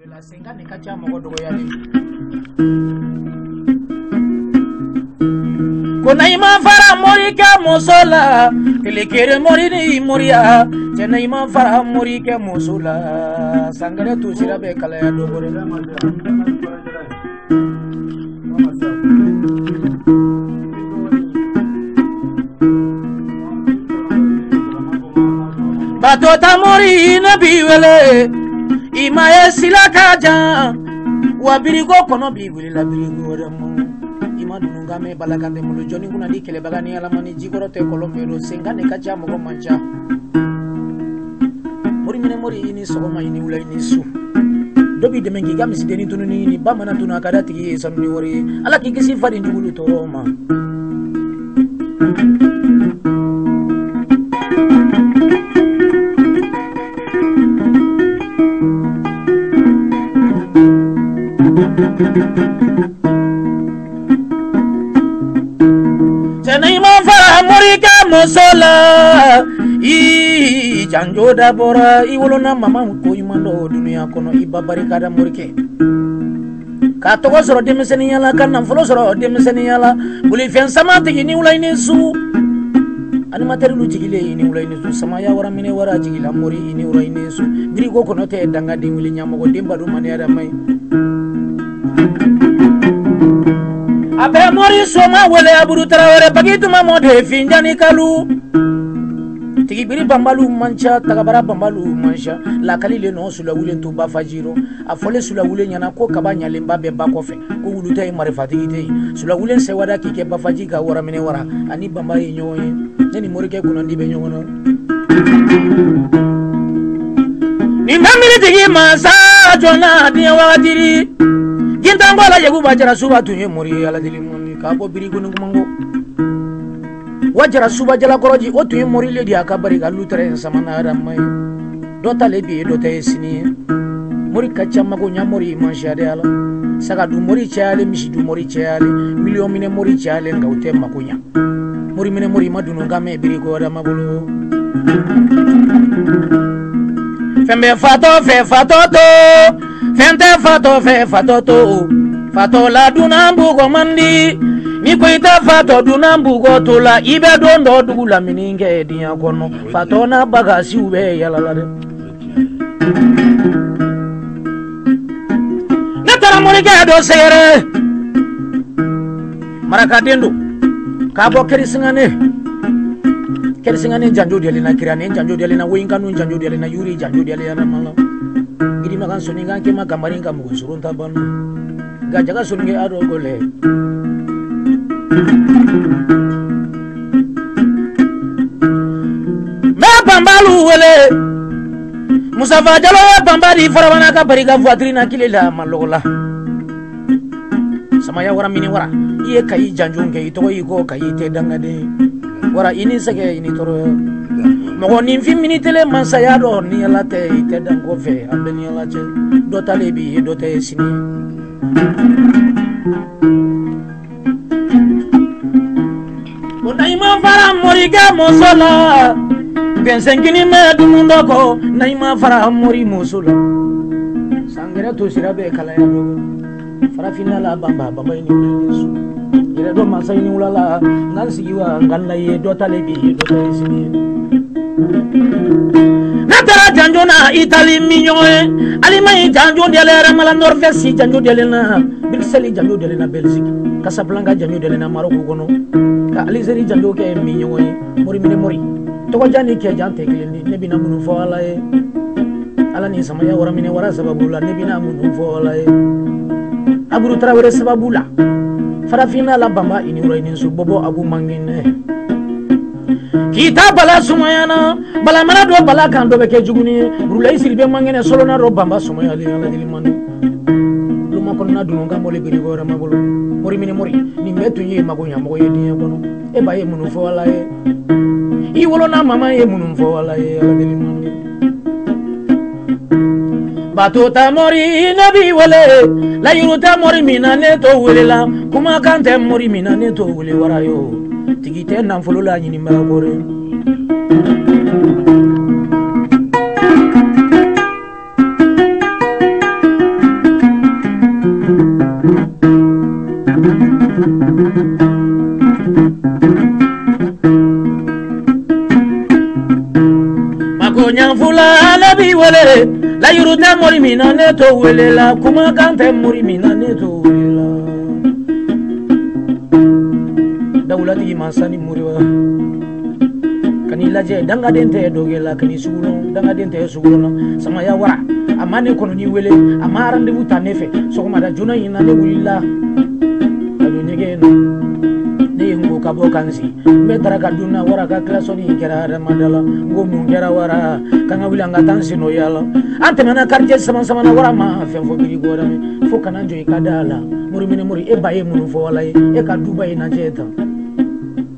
La senga ne kacha mogo dogo yali kona ima fara mori ke musola kelekere mori ni moria tena ima fara mori ke musola sangare tu sira be kala ya dogore bato tamori nabi wele ima esila kaja wabirigo kono bibuli la birigo ramo ima dununga me balagande mulu joni kuna di kele bagani ala mani jigoro te kolomero senga ne kaja mogo mancha mori mine mori ini sogoma ini ula ini su dobi de mengi gami sideni tununi ni bamana tuna kada tigi sanuni wori ala kikisi fadi njugulu to ma Senaima fara morika musola I janjo da bora I wolona mama ko imando dunia kono I babari kada morike ka togo soro demiseni yala kan folo soro demiseni yala buli fen sama tigi ni ulai ni su animateur lu jigile ini ulai ni su sama ya wara mine wara jigila mori ini ulai ni su biri go kono te danga di wili nyamo go demba du mani ada mai abe mori soma wele aburu tarawere bagitu mamode finjani kalu tigi biri bambalu mancha tagabara bambalu mancha la kalile no sula wule to ba fajiro afole sula wule nyana ko kabanya lemba be ba kofe ko wuluta e marifati ite sula wule se wada kike ba faji ga wara mine wara ani bamba e nyoye neni mori ke kuno ndibe nyono ni mamiri tigi masa jona dia wadiri Gintango la yegu bajara suba tunye mori ala dilimoni kabo biri gunu kumango wajara suba jala koroji o tunye mori le dia kabari ga lutere samana ramai dota lebi dota esini mori kacha mago nya mori manshade ala saka du mori chale mishi du mori chale million mine mori chale ngaute makunya mori mine mori maduno ngame biri go da mabulu fembe fato fe fato to fente fato fe fato to fato la dunambu go mandi mi ko ita fato dunambu go to la ibe dondo dugula mininge dia kono fato na bagasi ube yala la de natara mori ga do sere maraka dendo kabo kerisingane janjo delina kirane janjo delina winkanu janjo delina yuri janjo delina mala gidi makan soninga ke magamaringa mu surunta ban ga jaga soninge ado gole me bambalu wele musafa jalo bambari farawana ka bariga voitrina kilela malola sama ya wara mini wara iye kai janjo nge ito iko kai te dangade wara ini sake ini toro mogo ni fi minitele mansaya do ni ala te ite dango fe abeni ala che do talebi do te sini Naima fara mori ga musola pensengini me dumundo ko naima fara mori musola sangere to sirabe kala ya do fara finala bamba ini Yesu ire do masa ini ulala ngan sigiwa ngan la ye do talebi do te sini natara janjo na Italie minyoe alimai janjo diale ramala Norvège janjo diale na Bruxelles janjo diale na Belgique Casablanca janjo diale na Maroc kono ka Algérie janjo ke minyoe mori mine mori to ko jani ke jante klendi ne bina munu fo ala e ala ni sama ya wara mine wara sababu la ne bina munu fo ala e aburu Traoré sababu la farafina la bamba ini ro ini su bobo abu mangine kita bala sumayana bala mana do bala kan do beke juguni brulay silbe mangene solo na ro bamba sumaya ali ala dilimani luma kon na dunonga mole biri go rama bolo mori mini mori ni metu yi mago nya mo yedi kono e baye munu fo wala e I wolo na mama e munu fo wala e ala dilimani batuta mori nabi wale la yuruta mori minane to welela kuma kante mori minane to wele warayo tigite nan folo la nyini mba gore wele la yurute mori mina ne to wele la kuma kante mori mina ne to wele la dawlati masani muri wa kani laje danga dente dogela kani sugulo danga dente sugulo sama ya wara amane kono ni wele amara ndebu tanefe so kuma da juna ina ne wulilla ado nyege no ne ngo kabo kansi me daraga duna wara ka klasoni kera ramadala ngo mun kera wara kanga wilanga tansi no yala ante mana quartier sama sama na wara ma fe fo biri gora me fo kana joy kadala muri mine muri e baye mun fo wala e ka duba ina jeta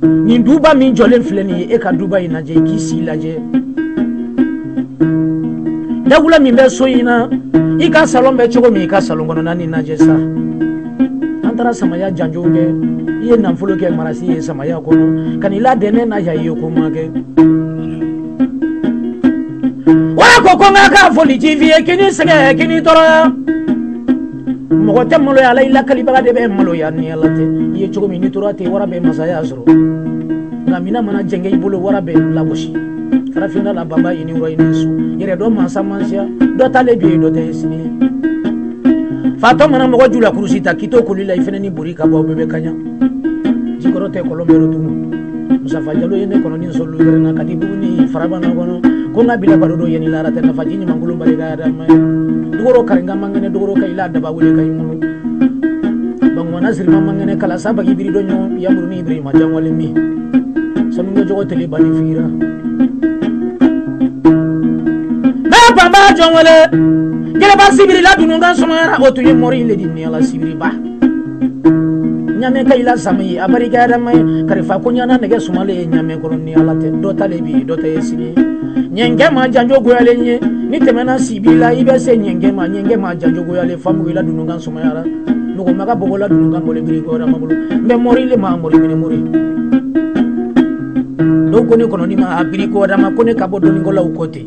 ni duba min jolen fleni e ka duba ina je kisi laje dagula min be soyina i ka salon be chogo mi ka salon gono nani naje sa antara samaya janjoge iye namfulo ke marasi ye samaya kono kanila dene na ya yo ko mage wala ko ko ngaka foli tv e kini sege kini toro mo te molo ya la kaliba de be molo ya ni alate iye chogo mi ni toro te wara be masaya asro ngamina mana jenge ibulo wara be laboshi farafina la baba ini ro ini su ire do mansa mansia do tale bi do te sini fato mana mo jula kurusita kito kulila ifene ni burika bo bebe kanya jikoro te kolombero tumu musafa jalo yene kono ni solu na kadibu ni farabana kono ko ngabila bado do yeni lara te na fajini mangulu bari ga da mai dugoro karinga mangene dugoro kay la da ba wule kay mulu bango nasir mangene kala sabagi biri do nyo yamuru ni ibrahima jangwale mi samingo jogo tele bani fira bamba jongole gele ba sibiri la dununga somara otu ye mori le dinni ala sibiri ba nyame kayla sami abari gara mai karifa kunyana nege sumale nyame koroni ala te do talebi do te sini nyenge ma janjo goyale nye ni temena sibila ibe se nyenge ma janjo goyale famu ila dununga somara nugo maga bogola dununga mole biri gora mabulu me mori le ma mori mine mori do koni kono ni ma abiri ko dama koni kabodo ni gola ukote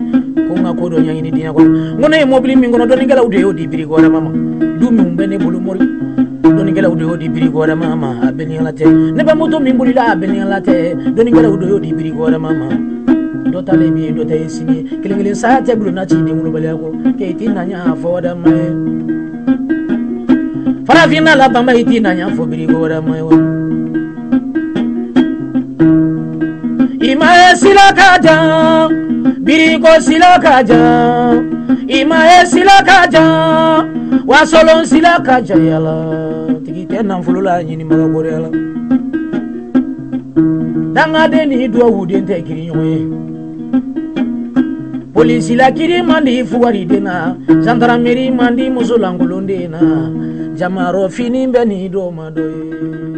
nga kodo nyangini dinya ko ngone mobili mi ngono doni gela ude odi biri gora mama du mi mbene bulu mori doni gela ude odi biri gora mama abeni late ne ba moto mi mbuli la abeni late doni gela ude odi biri gora mama do tale bi do tay sini kilingile sa te bulu na ci ni ngulu bale ko ke tina nya fo da mai fara fina la ba mai tina nya fo biri gora mai wo ima silakaja biriko silakaja ima silakaja wasolon silakaja yala tigite namfulula nyini maga gore yala danga de ni do wude nte kiri nyoye polisi la kiri mandi fuwari dena gendarmerie mandi musolangulonde na jamaro fini beni do madoye